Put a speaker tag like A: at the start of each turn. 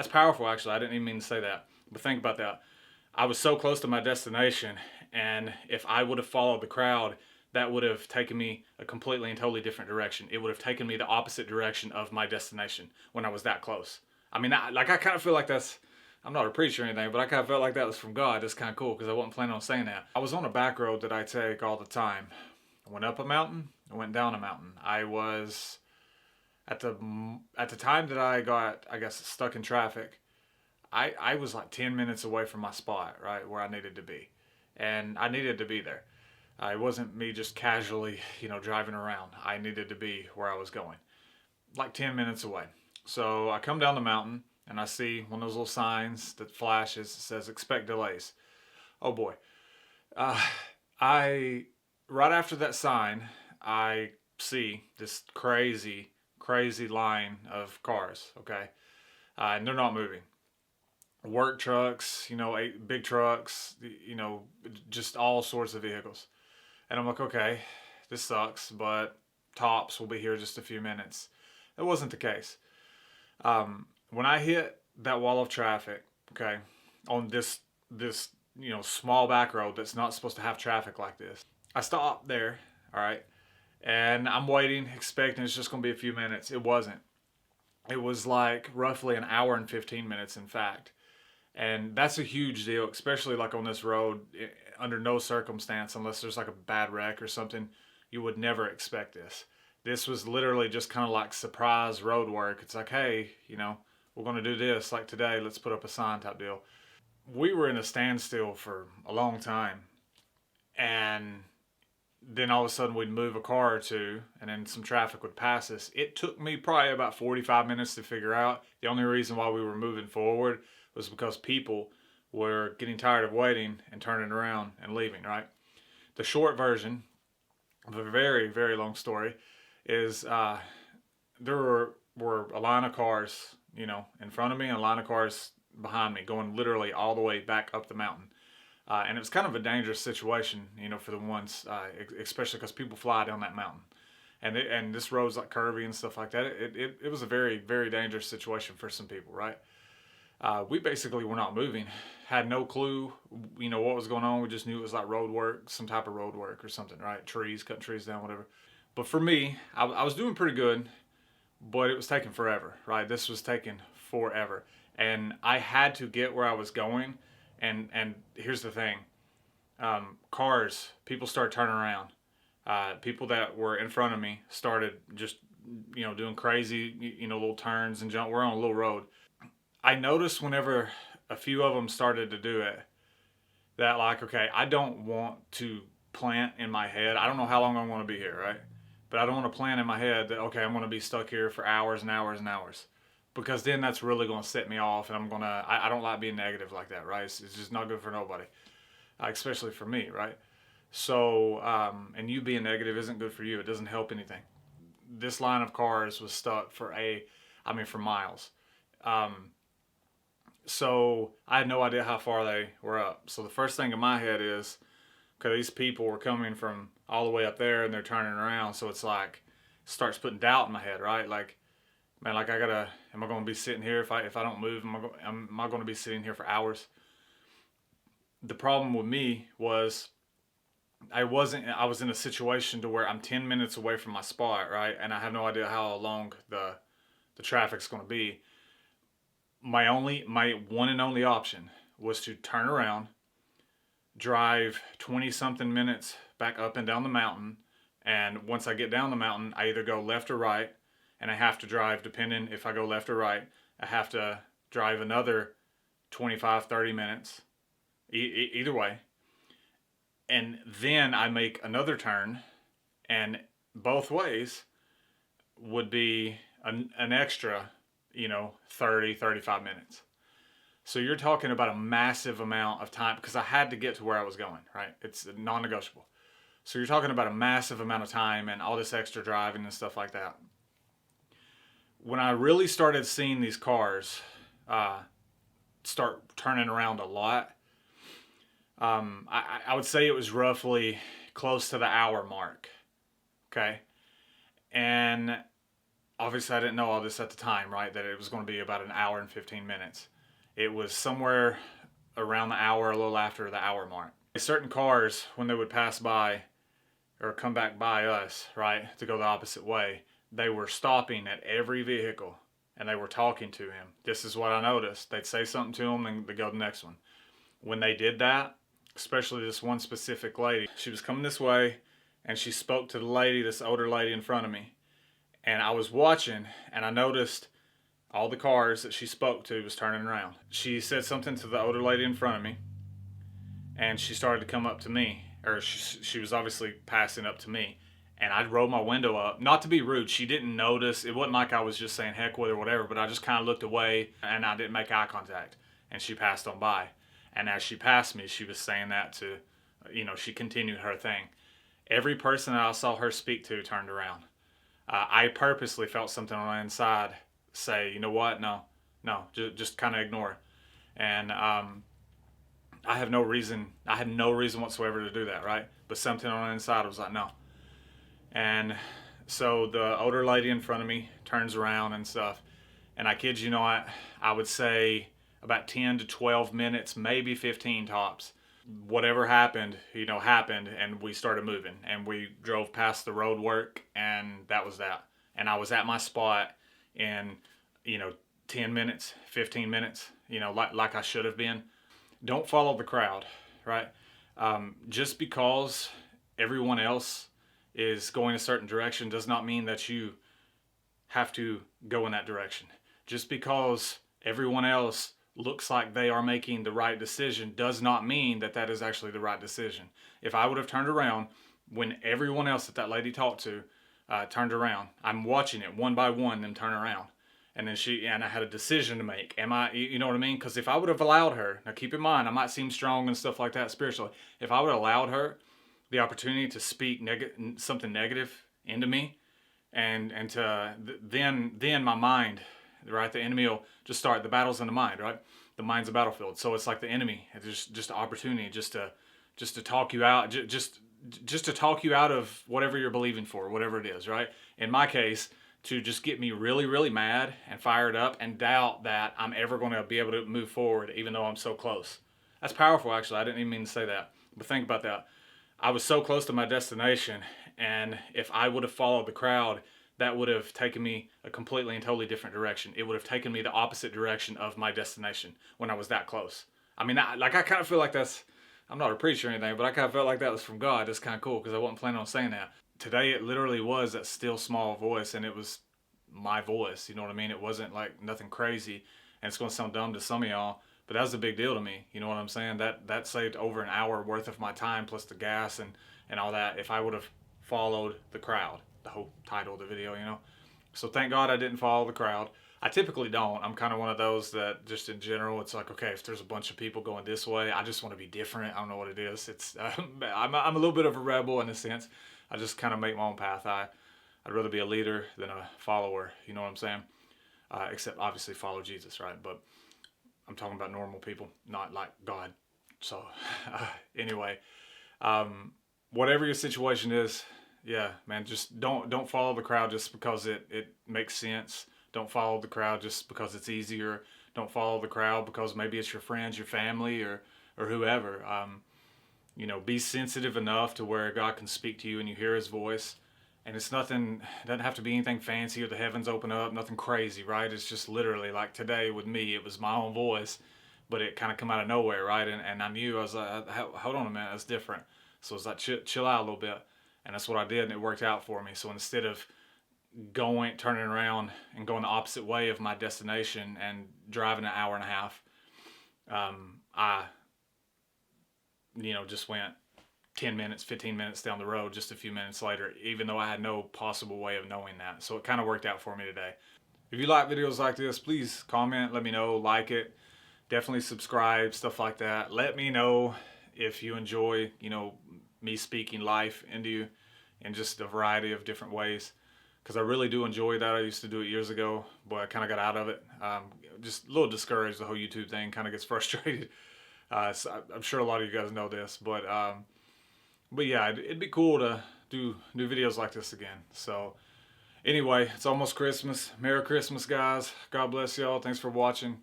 A: That's powerful, actually. I didn't even mean to say that. But think about that. I was so close to my destination, and if I would have followed the crowd, that would have taken me a completely and totally different direction. It would have taken me the opposite direction of my destination when I was that close. I mean, I kind of feel like that's. I'm not a preacher or anything, but I kind of felt like that was from God. That's kind of cool because I wasn't planning on saying that. I was on a back road that I take all the time. I went up a mountain. I went down a mountain. I was at the time that I got, I guess, stuck in traffic. I was like 10 minutes away from my spot, right, where I needed to be. And I needed to be there. It wasn't me just casually, driving around. I needed to be where I was going, like 10 minutes away. So I come down the mountain and I see one of those little signs that flashes, says expect delays. Oh boy. Uh, I, right after that sign, I see this crazy, crazy line of cars, okay? And they're not moving. Work trucks, big trucks, just all sorts of vehicles. And I'm like, okay, this sucks, but tops will be here just a few minutes. It wasn't the case. When I hit that wall of traffic, okay, on this small back road that's not supposed to have traffic like this, I stopped there, all right, and I'm waiting, expecting it's just gonna be a few minutes. It wasn't. It was like roughly an hour and 15 minutes, in fact. And that's a huge deal, especially like on this road. Under no circumstance, unless there's like a bad wreck or something, you would never expect this. This was literally just kind of like surprise road work. It's like, hey, we're going to do this like today. Let's put up a sign type deal. We were in a standstill for a long time. And then all of a sudden we'd move a car or two and then some traffic would pass us. It took me probably about 45 minutes to figure out. The only reason why we were moving forward was because people were getting tired of waiting and turning around and leaving, right? The short version of a very, very long story is there were a line of cars, in front of me and a line of cars behind me going literally all the way back up the mountain. And it was kind of a dangerous situation, for the ones, especially because people fly down that mountain. And this road's like curvy and stuff like that. It was a very, very dangerous situation for some people, right? We basically were not moving, had no clue, what was going on. We just knew it was like road work, some type of road work or something, right? Trees, cutting trees down, whatever. But for me, I was doing pretty good, but it was taking forever, right? This was taking forever. And I had to get where I was going. And here's the thing. Cars, people started turning around. People that were in front of me started just, doing crazy, little turns and jump. We're on a little road. I noticed whenever a few of them started to do it that, like, okay, I don't want to plant in my head. I don't know how long I'm going to be here, right? But I don't want to plant in my head that, okay, I'm going to be stuck here for hours and hours and hours. Because then that's really going to set me off, and I don't like being negative like that, right? It's just not good for nobody, especially for me, right? So, and you being negative isn't good for you. It doesn't help anything. This line of cars was stuck for miles. Um, so I had no idea how far they were up. So the first thing in my head is, okay, these people were coming from all the way up there and they're turning around. So it's like, starts putting doubt in my head, right? Like, man, like am I going to be sitting here if I don't move? Am I going to be sitting here for hours? The problem with me was I was in a situation to where I'm 10 minutes away from my spot, right? And I have no idea how long the traffic's going to be. My one and only option was to turn around, drive 20 something minutes back up and down the mountain. And once I get down the mountain, I either go left or right. And I have to drive, depending if I go left or right, I have to drive another 25, 30 minutes, either way. And then I make another turn, and both ways would be an extra, 30, 35 minutes. So you're talking about a massive amount of time because I had to get to where I was going, right? It's non-negotiable. So you're talking about a massive amount of time and all this extra driving and stuff like that. When I really started seeing these cars start turning around a lot, I would say it was roughly close to the hour mark. Okay. And obviously I didn't know all this at the time, right? That it was going to be about an hour and 15 minutes. It was somewhere around the hour, a little after the hour mark. Certain cars, when they would pass by or come back by us, right, to go the opposite way, they were stopping at every vehicle and they were talking to him. This is what I noticed. They'd say something to him and they'd go to the next one. When they did that, especially this one specific lady, she was coming this way and she spoke to the lady, this older lady in front of me. And I was watching and I noticed all the cars that she spoke to was turning around. She said something to the older lady in front of me and she started to come up to me, or she was obviously passing up to me. And I rolled my window up, not to be rude. She didn't notice. It wasn't like I was just saying heck with her or whatever, but I just kind of looked away and I didn't make eye contact. And she passed on by. And as she passed me, she was saying that to, she continued her thing. Every person that I saw her speak to turned around. I purposely felt something on the inside say, you know what? No, just kind of ignore it. And I had no reason whatsoever to do that, right? But something on the inside was like, no. And so the older lady in front of me turns around and stuff. And I kid you not, I would say about 10 to 12 minutes, maybe 15 tops. Whatever happened, happened, and we started moving. And we drove past the road work, and that was that. And I was at my spot in, 10 minutes, 15 minutes, like I should have been. Don't follow the crowd, right? Just because everyone else is going a certain direction does not mean that you have to go in that direction. Just because everyone else looks like they are making the right decision does not mean that that is actually the right decision. If I would have turned around when everyone else that lady talked to turned around, I'm watching it one by one them turn around. And then I had a decision to make. Am I, you know what I mean? Because if I would have allowed her, now keep in mind, I might seem strong and stuff like that spiritually. If I would have allowed her the opportunity to speak something negative into me, and to then my mind, right? The enemy will just start. The battle's in the mind, right? The mind's a battlefield. So it's like the enemy. It's just an opportunity just to talk you out, just to talk you out of whatever you're believing for, whatever it is, right? In my case, to just get me really, really mad and fired up and doubt that I'm ever going to be able to move forward, even though I'm so close. That's powerful, actually. I didn't even mean to say that. But think about that. I was so close to my destination, and if I would have followed the crowd, that would have taken me a completely and totally different direction. It would have taken me the opposite direction of my destination when I was that close. I mean, I kind of feel like I'm not a preacher or anything, but I kind of felt like that was from God. That's kind of cool because I wasn't planning on saying that. Today, it literally was that still small voice, and it was my voice. You know what I mean? It wasn't like nothing crazy, and it's going to sound dumb to some of y'all, but that was a big deal to me. You know what I'm saying? That saved over an hour worth of my time plus the gas and all that if I would have followed the crowd. The whole title of the video, So thank God I didn't follow the crowd. I typically don't. I'm kind of one of those that just in general, it's like, okay, if there's a bunch of people going this way, I just want to be different. I don't know what it is. It's I'm a little bit of a rebel in a sense. I just kind of make my own path. I'd rather be a leader than a follower. You know what I'm saying? Except obviously follow Jesus, right? But I'm talking about normal people, not like God. So anyway, whatever your situation is, yeah, man, just don't follow the crowd just because it makes sense. Don't follow the crowd just because it's easier. Don't follow the crowd because maybe it's your friends, your family, or whoever. Be sensitive enough to where God can speak to you and you hear His voice. And it's nothing, doesn't have to be anything fancy or the heavens open up, nothing crazy, right? It's just literally like today with me, it was my own voice, but it kind of come out of nowhere, right? And I knew, I was like, hold on a minute, that's different. So it's like, chill out a little bit. And that's what I did, and it worked out for me. So instead of turning around and going the opposite way of my destination and driving an hour and a half, I, just went 10 minutes, 15 minutes down the road just a few minutes later, even though I had no possible way of knowing that. So it kind of worked out for me today. If you like videos like this, please comment, let me know, like it. Definitely subscribe, stuff like that. Let me know if you enjoy, me speaking life into you in just a variety of different ways. Because I really do enjoy that. I used to do it years ago, but I kind of got out of it. Just a little discouraged, the whole YouTube thing kind of gets frustrated. So I'm sure a lot of you guys know this, but yeah, it'd be cool to do videos like this again. So Anyway, it's almost Christmas. Merry Christmas, guys. God bless y'all. Thanks for watching.